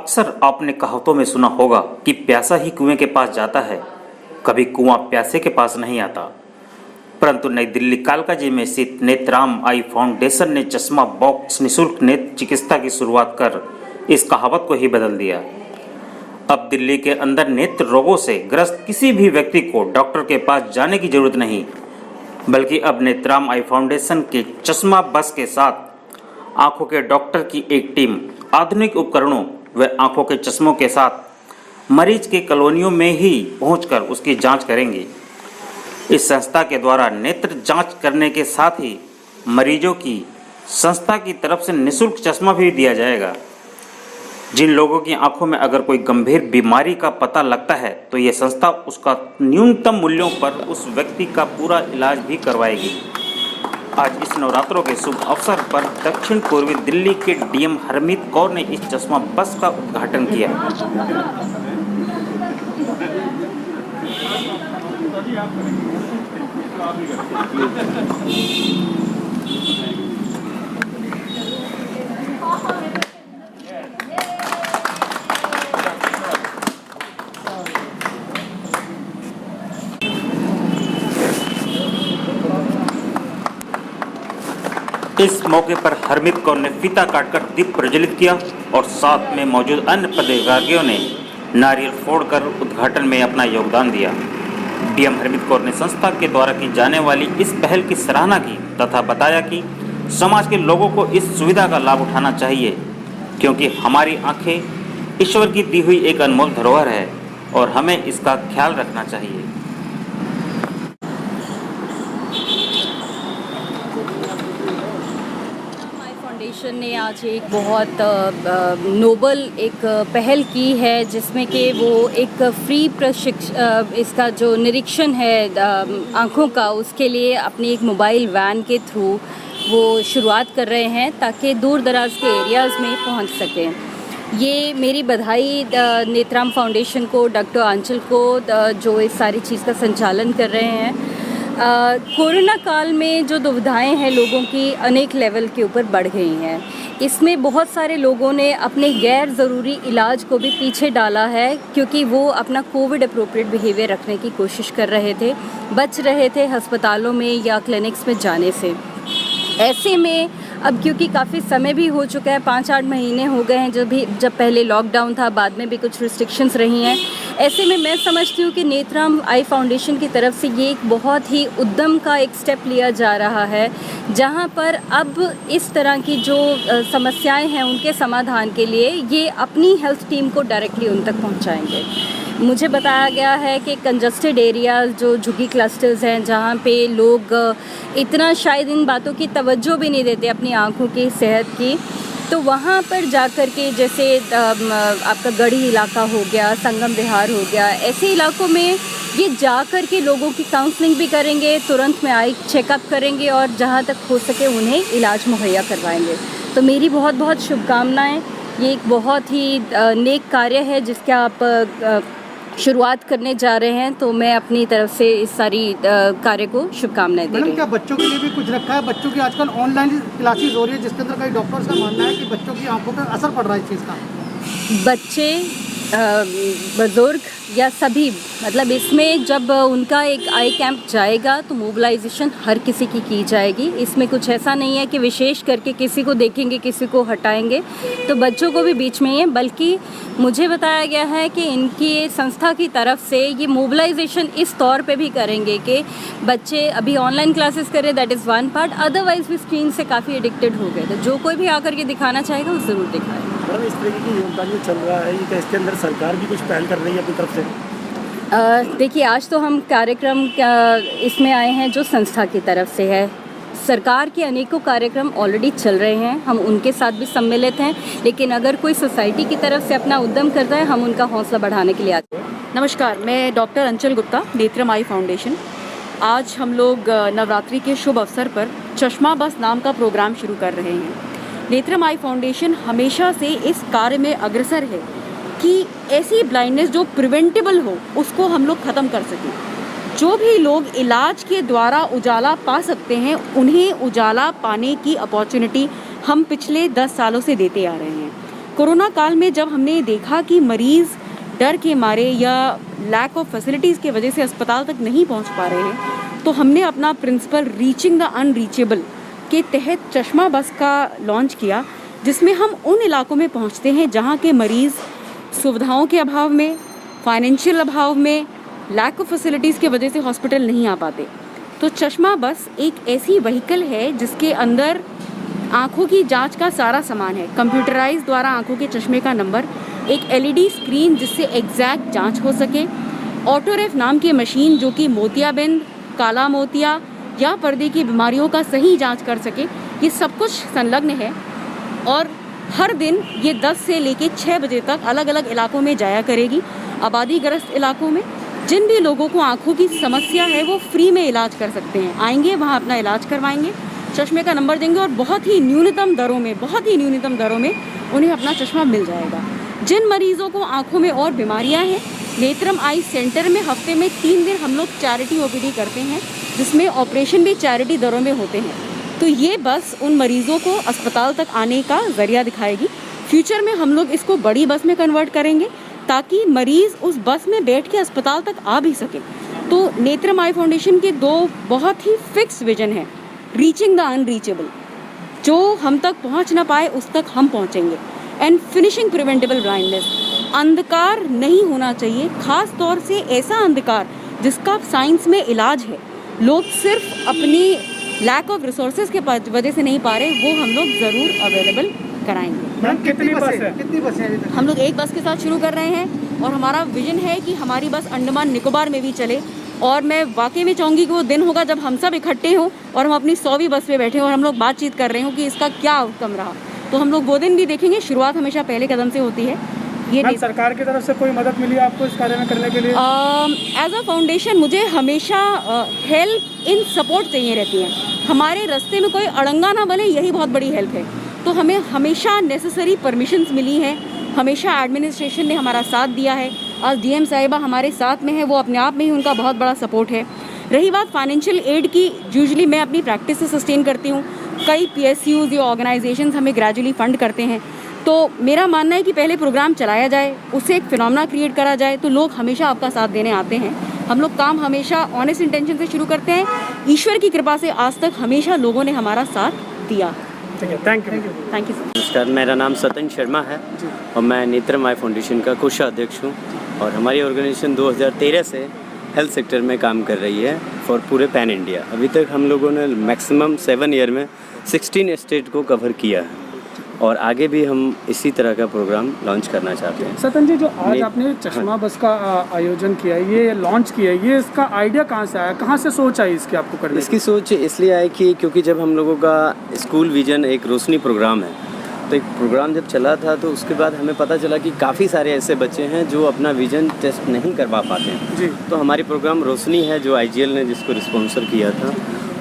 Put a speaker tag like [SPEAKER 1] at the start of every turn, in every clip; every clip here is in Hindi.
[SPEAKER 1] अक्सर आपने कहावतों में सुना होगा कि प्यासा ही कुएं के पास जाता है, कभी कुआं प्यासे के पास नहीं आता। परंतु नई दिल्ली कालकाजी में स्थित नेत्राम आई फाउंडेशन ने चश्मा बॉक्स निःशुल्क नेत्र चिकित्सा की शुरुआत कर इस कहावत को ही बदल दिया। अब दिल्ली के अंदर नेत्र रोगों से ग्रस्त किसी भी व्यक्ति को डॉक्टर के पास जाने की जरूरत नहीं, बल्कि अब नेत्राम आई फाउंडेशन के चश्मा बस के साथ आंखों के डॉक्टर की एक टीम आधुनिक उपकरणों व आंखों के चश्मों के साथ मरीज के कॉलोनियों में ही पहुंचकर उसकी जांच करेंगी। इस संस्था के द्वारा नेत्र जांच करने के साथ ही मरीजों की संस्था की तरफ से निःशुल्क चश्मा भी दिया जाएगा। जिन लोगों की आंखों में अगर कोई गंभीर बीमारी का पता लगता है तो ये संस्था उसका न्यूनतम मूल्यों पर उस व्यक्ति का पूरा इलाज भी करवाएगी। आज इस नवरात्रों के शुभ अवसर पर दक्षिण पूर्वी दिल्ली के डीएम हरमीत कौर ने इस चश्मा बस का उद्घाटन किया। इस मौके पर हरमीत कौर ने फीता काटकर दीप प्रज्वलित किया और साथ में मौजूद अन्य पदाधिकारियों ने नारियल फोड़कर उद्घाटन में अपना योगदान दिया। डीएम हरमीत कौर ने संस्था के द्वारा की जाने वाली इस पहल की सराहना की तथा बताया कि समाज के लोगों को इस सुविधा का लाभ उठाना चाहिए, क्योंकि हमारी आंखें ईश्वर की दी हुई एक अनमोल धरोहर है और हमें इसका ख्याल रखना चाहिए।
[SPEAKER 2] फाउंडेशन ने आज एक बहुत नोबल एक पहल की है, जिसमें कि वो एक फ्री इसका जो निरीक्षण है आँखों का, उसके लिए अपनी एक मोबाइल वैन के थ्रू वो शुरुआत कर रहे हैं ताकि दूर दराज के एरियाज़ में पहुंच सकें। ये मेरी बधाई नेत्राम फाउंडेशन को, डॉक्टर आंचल को, जो इस सारी चीज़ का संचालन कर रहे हैं। कोरोना काल में जो दुविधाएं हैं लोगों की अनेक लेवल के ऊपर बढ़ गई हैं। इसमें बहुत सारे लोगों ने अपने गैर ज़रूरी इलाज को भी पीछे डाला है, क्योंकि वो अपना कोविड अप्रोप्रिएट बिहेवियर रखने की कोशिश कर रहे थे, बच रहे थे अस्पतालों में या क्लिनिक्स में जाने से। ऐसे में अब क्योंकि काफ़ी समय भी हो चुका है, 5-8 महीने हो गए हैं जब पहले लॉकडाउन था, बाद में भी कुछ रिस्ट्रिक्शंस रही हैं। ऐसे में मैं समझती हूँ कि नेत्राम आई फाउंडेशन की तरफ से ये एक बहुत ही उद्यम का एक स्टेप लिया जा रहा है, जहाँ पर अब इस तरह की जो समस्याएं हैं उनके समाधान के लिए ये अपनी हेल्थ टीम को डायरेक्टली उन तक पहुँचाएँगे। मुझे बताया गया है कि कंजस्टेड एरियाज़ जो झुग्गी क्लस्टर्स हैं, जहाँ पे लोग इतना शायद इन बातों की तवज्जो भी नहीं देते अपनी आँखों की सेहत की, तो वहाँ पर जाकर के जैसे आपका गढ़ी इलाका हो गया, संगम विहार हो गया, ऐसे इलाकों में ये जाकर के लोगों की काउंसलिंग भी करेंगे, तुरंत में आई चेकअप करेंगे और जहाँ तक हो सके उन्हें इलाज मुहैया करवाएंगे। तो मेरी बहुत बहुत शुभकामनाएँ। ये एक बहुत ही नेक कार्य है जिसके आप शुरुआत करने जा रहे हैं, तो मैं अपनी तरफ से इस सारी कार्य को शुभकामनाएं दे रही हूँ।
[SPEAKER 3] क्या बच्चों के लिए भी कुछ रखा है? बच्चों की आजकल ऑनलाइन क्लासेस हो रही है, जिसके अंदर कई डॉक्टर्स का मानना है कि बच्चों की आंखों पर असर पड़ रहा है इस चीज़ का।
[SPEAKER 2] बच्चे, बुजुर्ग या सभी, मतलब इसमें जब उनका एक आई कैंप जाएगा तो मोबिलाइजेशन हर किसी की जाएगी। इसमें कुछ ऐसा नहीं है कि विशेष करके किसी को देखेंगे किसी को हटाएंगे, तो बच्चों को भी बीच में ही है। बल्कि मुझे बताया गया है कि इनकी संस्था की तरफ से ये मोबिलाइजेशन इस तौर पे भी करेंगे कि बच्चे अभी ऑनलाइन क्लासेस करें, that is one part, otherwise भी स्क्रीन से काफ़ी एडिक्टेड हो गए, तो जो कोई भी आकर के दिखाना चाहेगा वो ज़रूर दिखाएगा।
[SPEAKER 4] मैडम, इस तरीके की योगदान जो चल रहा है, ये इसके अंदर सरकार भी कुछ पहल कर रही है अपनी तरफ से?
[SPEAKER 2] देखिए, आज तो हम कार्यक्रम इसमें आए हैं जो संस्था की तरफ से है। सरकार के अनेकों कार्यक्रम ऑलरेडी चल रहे हैं, हम उनके साथ भी सम्मिलित हैं, लेकिन अगर कोई सोसाइटी की तरफ से अपना उद्यम करता है, हम उनका हौसला बढ़ाने के लिए आते हैं।
[SPEAKER 5] नमस्कार, मैं डॉक्टर अंचल गुप्ता, नेत्रम आई फाउंडेशन। आज हम लोग नवरात्रि के शुभ अवसर पर चश्मा बस नाम का प्रोग्राम शुरू कर रहे हैं। नेत्रम आई फाउंडेशन हमेशा से इस कार्य में अग्रसर है कि ऐसी ब्लाइंडनेस जो प्रिवेंटेबल हो उसको हम लोग ख़त्म कर सकें। जो भी लोग इलाज के द्वारा उजाला पा सकते हैं, उन्हें उजाला पाने की अपॉर्चुनिटी हम पिछले 10 सालों से देते आ रहे हैं। कोरोना काल में जब हमने देखा कि मरीज़ डर के मारे या लैक ऑफ फैसिलिटीज़ की वजह से अस्पताल तक नहीं पहुंच पा रहे हैं, तो हमने अपना प्रिंसिपल रीचिंग द अनरीचेबल के तहत चश्मा बस का लॉन्च किया, जिसमें हम उन इलाकों में पहुंचते हैं जहां के मरीज़ सुविधाओं के अभाव में, फाइनेंशियल अभाव में, लैक ऑफ फैसिलिटीज़ की वजह से हॉस्पिटल नहीं आ पाते। तो चश्मा बस एक ऐसी व्हीकल है जिसके अंदर आँखों की जांच का सारा सामान है, कंप्यूटराइज द्वारा आँखों के चश्मे का नंबर, एक LED स्क्रीन जिससे एग्जैक्ट जांच हो सके, ऑटोरेफ नाम की मशीन जो कि मोतियाबिंद, काला मोतिया या पर्दे की बीमारियों का सही जांच कर सके, ये सब कुछ संलग्न है। और हर दिन ये 10 से लेके 6 बजे तक अलग अलग इलाकों में जाया करेगी, आबादीग्रस्त इलाकों में। जिन भी लोगों को आँखों की समस्या है वो फ्री में इलाज कर सकते हैं, आएंगे वहाँ अपना इलाज करवाएंगे, चश्मे का नंबर देंगे और बहुत ही न्यूनतम दरों में उन्हें अपना चश्मा मिल जाएगा। जिन मरीज़ों को आँखों में और बीमारियाँ हैं, नेत्रम आई सेंटर में हफ्ते में 3 दिन हम लोग चैरिटी OPD करते हैं, जिसमें ऑपरेशन भी चैरिटी दरों में होते हैं। तो ये बस उन मरीज़ों को अस्पताल तक आने का ज़रिया दिखाएगी। फ्यूचर में हम लोग इसको बड़ी बस में कन्वर्ट करेंगे ताकि मरीज़ उस बस में बैठ के अस्पताल तक आ भी सके। तो नेत्रम आई फाउंडेशन के 2 बहुत ही फिक्स विजन है, रीचिंग द अनरीचेबल, जो हम तक पहुंच ना पाए उस तक हम पहुंचेंगे, एंड फिनिशिंग प्रिवेंटेबल ब्लाइंडनेस। अंधकार नहीं होना चाहिए, खास तौर से ऐसा अंधकार जिसका साइंस में इलाज है। लोग सिर्फ अपनी लैक ऑफ रिसोर्सेज के वजह से नहीं पा रहे, वो हम लोग ज़रूर अवेलेबल कराएंगे।
[SPEAKER 3] मैम कितनी बसें अभी तक?
[SPEAKER 5] हम लोग एक बस के साथ शुरू कर रहे हैं और हमारा विजन है कि हमारी बस अंडमान निकोबार में भी चले। और मैं वाकई में चाहूँगी कि वो दिन होगा जब हम सब इकट्ठे हों और हम अपनी 100वीं बस पे बैठे हों और हम लोग बातचीत कर रहे हों कि इसका क्या आउटकम रहा। तो हम लोग वो दिन भी देखेंगे। शुरुआत हमेशा पहले कदम से होती है। ये
[SPEAKER 4] मैम, सरकार की तरफ से कोई मदद मिली आपको इस कार्य में करने के लिए?
[SPEAKER 5] एज अ फाउंडेशन मुझे हमेशा हेल्प इन सपोर्ट चाहिए रहती है। हमारे रास्ते में कोई अड़ंगा ना बने, यही बहुत बड़ी हेल्प है। तो हमें हमेशा नेसेसरी परमिशंस मिली हैं, हमेशा एडमिनिस्ट्रेशन ने हमारा साथ दिया है। आज DM साहिबा हमारे साथ में है, वो अपने आप में ही उनका बहुत बड़ा सपोर्ट है। रही बात फाइनेंशियल एड की, यूजुअली मैं अपनी प्रैक्टिस से सस्टेन करती हूँ। कई PSUs या ऑर्गेनाइजेशंस हमें ग्रेजुअली फंड करते हैं। तो मेरा मानना है कि पहले प्रोग्राम चलाया जाए, उससे एक फिनोमेना क्रिएट करा जाए, तो लोग हमेशा आपका साथ देने आते हैं। हम लोग काम हमेशा ऑनेस्ट इंटेंशन से शुरू करते हैं। ईश्वर की कृपा से आज तक हमेशा लोगों ने हमारा साथ दिया।
[SPEAKER 4] Thank you.
[SPEAKER 6] नमस्कार, मेरा नाम सतन शर्मा है और मैं नेत्रम आई फाउंडेशन का कोषाध्यक्ष हूँ। और हमारी ऑर्गेनाइजेशन 2013 से हेल्थ सेक्टर में काम कर रही है फॉर पूरे पैन इंडिया। अभी तक हम लोगों ने मैक्सिमम 7 ईयर में 16 स्टेट को कवर किया है और आगे भी हम इसी तरह का प्रोग्राम लॉन्च करना चाहते हैं।
[SPEAKER 4] सतन जी, जो आज आपने चश्मा बस का आयोजन किया है, ये लॉन्च किया है, ये इसका आइडिया कहाँ से आया, कहाँ से सोच आई इसकी आपको करने की?
[SPEAKER 6] इसकी सोच इसलिए आई कि क्योंकि जब हम लोगों का स्कूल विजन एक रोशनी प्रोग्राम है, तो एक प्रोग्राम जब चला था तो उसके बाद हमें पता चला कि काफ़ी सारे ऐसे बच्चे हैं जो अपना विजन टेस्ट नहीं करवा पाते हैं
[SPEAKER 4] जी।
[SPEAKER 6] तो हमारी प्रोग्राम रोशनी है जो IGL ने जिसको स्पॉन्सर किया था,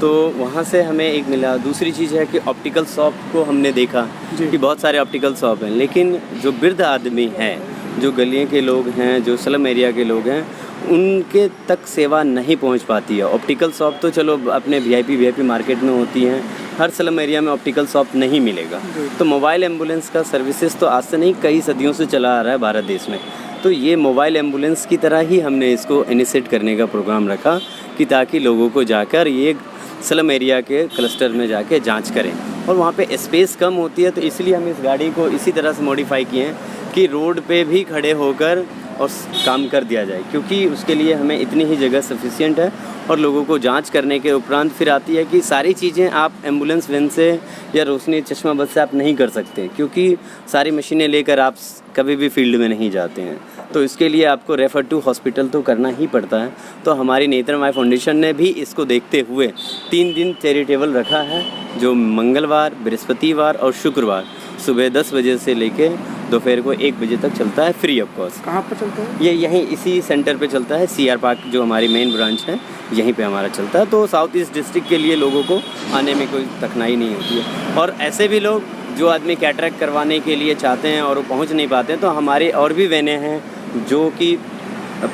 [SPEAKER 6] तो वहाँ से हमें एक मिला। दूसरी चीज़ है कि ऑप्टिकल शॉप को हमने देखा कि बहुत सारे ऑप्टिकल शॉप हैं, लेकिन जो वृद्ध आदमी हैं, जो गलियों के लोग हैं, जो स्लम एरिया के लोग हैं, उनके तक सेवा नहीं पहुंच पाती है। ऑप्टिकल शॉप तो चलो अपने VIP मार्केट में होती हैं, हर स्लम एरिया में ऑप्टिकल शॉप नहीं मिलेगा। तो मोबाइल एम्बुलेंस का सर्विसेज तो आज से नहीं, कई सदियों से चला आ रहा है भारत देश में। तो ये मोबाइल एम्बुलेंस की तरह ही हमने इसको इनिशिएट करने का प्रोग्राम रखा कि ताकि लोगों को जाकर ये स्लम एरिया के क्लस्टर में जाके जांच करें। और वहाँ पे स्पेस कम होती है, तो इसलिए हम इस गाड़ी को इसी तरह से मॉडिफाई किए हैं कि रोड पे भी खड़े होकर और काम कर दिया जाए, क्योंकि उसके लिए हमें इतनी ही जगह सफिशिएंट है। और लोगों को जांच करने के उपरांत फिर आती है कि सारी चीज़ें आप एम्बुलेंस वैन से या रोशनी चश्मा बस से आप नहीं कर सकते, क्योंकि सारी मशीनें लेकर आप कभी भी फील्ड में नहीं जाते हैं। तो इसके लिए आपको रेफ़र टू हॉस्पिटल तो करना ही पड़ता है। तो हमारी नेत्रम आई फाउंडेशन ने भी इसको देखते हुए 3 दिन चैरिटेबल रखा है, जो मंगलवार, बृहस्पतिवार और शुक्रवार सुबह 10 बजे से लेके दोपहर को 1 बजे तक चलता है, फ्री ऑफ कॉस्ट।
[SPEAKER 4] कहाँ पर चलता है?
[SPEAKER 6] ये यहीं इसी सेंटर पे चलता है, CR पार्क जो हमारी मेन ब्रांच है, यहीं पे हमारा चलता है। तो साउथ ईस्ट डिस्ट्रिक्ट के लिए लोगों को आने में कोई कठिनाई नहीं होती है। और ऐसे भी लोग जो आदमी कैटरेक्ट करवाने के लिए चाहते हैं और वो पहुँच नहीं पाते हैं, तो हमारे और भी वैनें हैं जो कि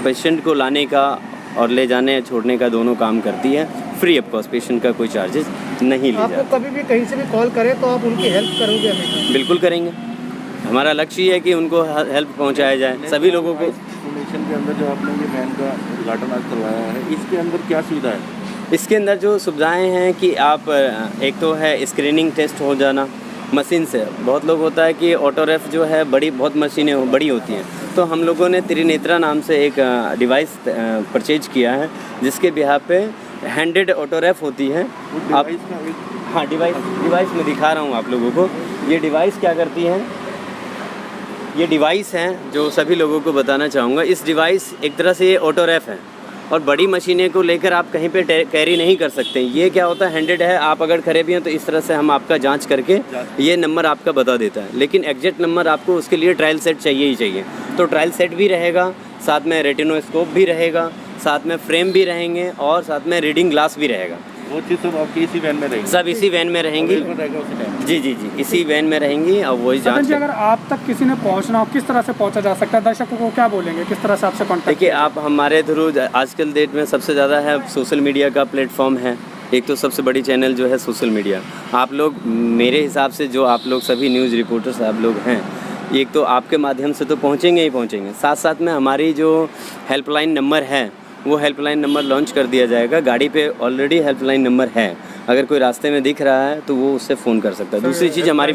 [SPEAKER 6] पेशेंट को लाने का और ले जाने छोड़ने का दोनों काम करती है, फ्री ऑफ कॉस्ट। पेशेंट का कोई चार्जेस नहीं लिया जाता।
[SPEAKER 3] आपको कभी भी कहीं से भी कॉल करें तो आप उनकी हेल्प करोगे हमेशा?
[SPEAKER 6] बिल्कुल करेंगे। हमारा लक्ष्य ये है कि उनको हेल्प पहुंचाया जाए सभी लोगों को।
[SPEAKER 7] फाउंडेशन के अंदर जो आपने ये वैन का उद्घाटन आज करवाया है, इसके अंदर क्या सुविधा है?
[SPEAKER 6] इसके अंदर जो सुविधाएं हैं कि आप एक तो है स्क्रीनिंग टेस्ट हो जाना मशीन से। बहुत लोग होता है कि ऑटोरेफ जो है बहुत मशीनें बड़ी होती हैं, तो हम लोगों ने त्रिनेत्रा नाम से एक डिवाइस परचेज किया है जिसके बिहार पे हैंडेड ऑटोरेफ होती है। आप हाँ डिवाइस में दिखा रहा हूँ आप लोगों को। ये डिवाइस क्या करती है, ये डिवाइस हैं जो सभी लोगों को बताना चाहूँगा। इस डिवाइस एक तरह से ये ऑटोरेफ है और बड़ी मशीनें को लेकर आप कहीं पे कैरी नहीं कर सकते। ये क्या होता है, हैंडेड है, आप अगर खड़े भी हैं तो इस तरह से हम आपका जांच करके ये नंबर आपका बता देता है। लेकिन एग्जैक्ट नंबर आपको उसके लिए ट्रायल सेट चाहिए ही चाहिए। तो ट्रायल सेट भी रहेगा, साथ में रेटिनोस्कोप भी रहेगा, साथ में फ्रेम भी रहेंगे और साथ में रीडिंग ग्लास भी रहेगा।
[SPEAKER 7] वो चीज़ सब आपकी इसी वैन में रहेगी?
[SPEAKER 6] सब इसी वैन में रहेंगी। जी इसी वैन में रहेंगी और वही जांच।
[SPEAKER 4] जी, अगर आप तक किसी ने पहुंचना हो, किस तरह से पहुंचा जा सकता है? दर्शकों को क्या बोलेंगे, किस तरह से आपसे कॉन्टैक्ट?
[SPEAKER 6] देखिए, आप हमारे थ्रू आजकल डेट में सबसे ज़्यादा है सोशल मीडिया का प्लेटफॉर्म है। एक तो सबसे बड़ी चैनल जो है सोशल मीडिया। आप लोग मेरे हिसाब से जो आप लोग सभी न्यूज़ रिपोर्टर्स आप लोग हैं, एक तो आपके माध्यम से तो पहुँचेंगे ही पहुँचेंगे, साथ साथ में हमारी जो हेल्पलाइन नंबर है वो हेल्पलाइन नंबर लॉन्च कर दिया जाएगा। गाड़ी पे ऑलरेडी हेल्पलाइन नंबर है, अगर कोई रास्ते में दिख रहा है तो वो उससे फ़ोन कर सकता है। दूसरी चीज़ हमारी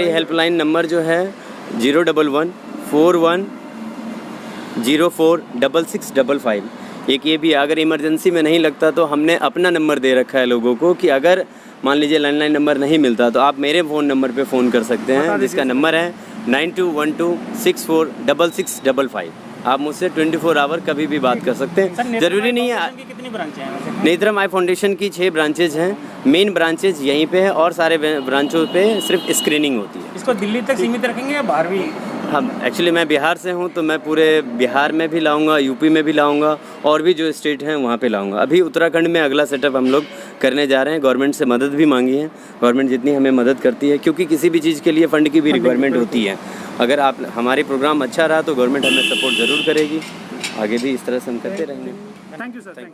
[SPEAKER 6] हेल्पलाइन नंबर जो है 01141046655। एक ये भी, अगर इमरजेंसी में नहीं लगता तो हमने अपना नंबर दे रखा है लोगों को कि अगर मान लीजिए लैंडलाइन नंबर नहीं मिलता तो आप मेरे फ़ोन नंबर पे फ़ोन कर सकते हैं, जिसका नंबर है 9212646655। आप मुझसे 24 आवर कभी भी बात कर सकते हैं। ज़रूरी नहीं है।
[SPEAKER 8] कितनी ब्रांचें हैं?
[SPEAKER 6] नेत्रम आई फाउंडेशन की 6 ब्रांचेज हैं। मेन ब्रांचेज यहीं पे है और सारे ब्रांचों पे सिर्फ स्क्रीनिंग होती है।
[SPEAKER 8] इसको दिल्ली तक सीमित रखेंगे या बाहर भी?
[SPEAKER 6] हम एक्चुअली मैं बिहार से हूँ तो मैं पूरे बिहार में भी लाऊंगा, यूपी में भी लाऊंगा और भी जो स्टेट हैं वहाँ पे लाऊंगा। अभी उत्तराखंड में अगला सेटअप हम लोग करने जा रहे हैं। गवर्नमेंट से मदद भी मांगी है, गवर्नमेंट जितनी हमें मदद करती है, क्योंकि किसी भी चीज़ के लिए फ़ंड की भी रिक्वायरमेंट होती है। अगर आप हमारी प्रोग्राम अच्छा रहा तो गवर्नमेंट हमें सपोर्ट ज़रूर करेगी। आगे भी इस तरह से हम करते रहेंगे।
[SPEAKER 4] Thank you sir, thank you.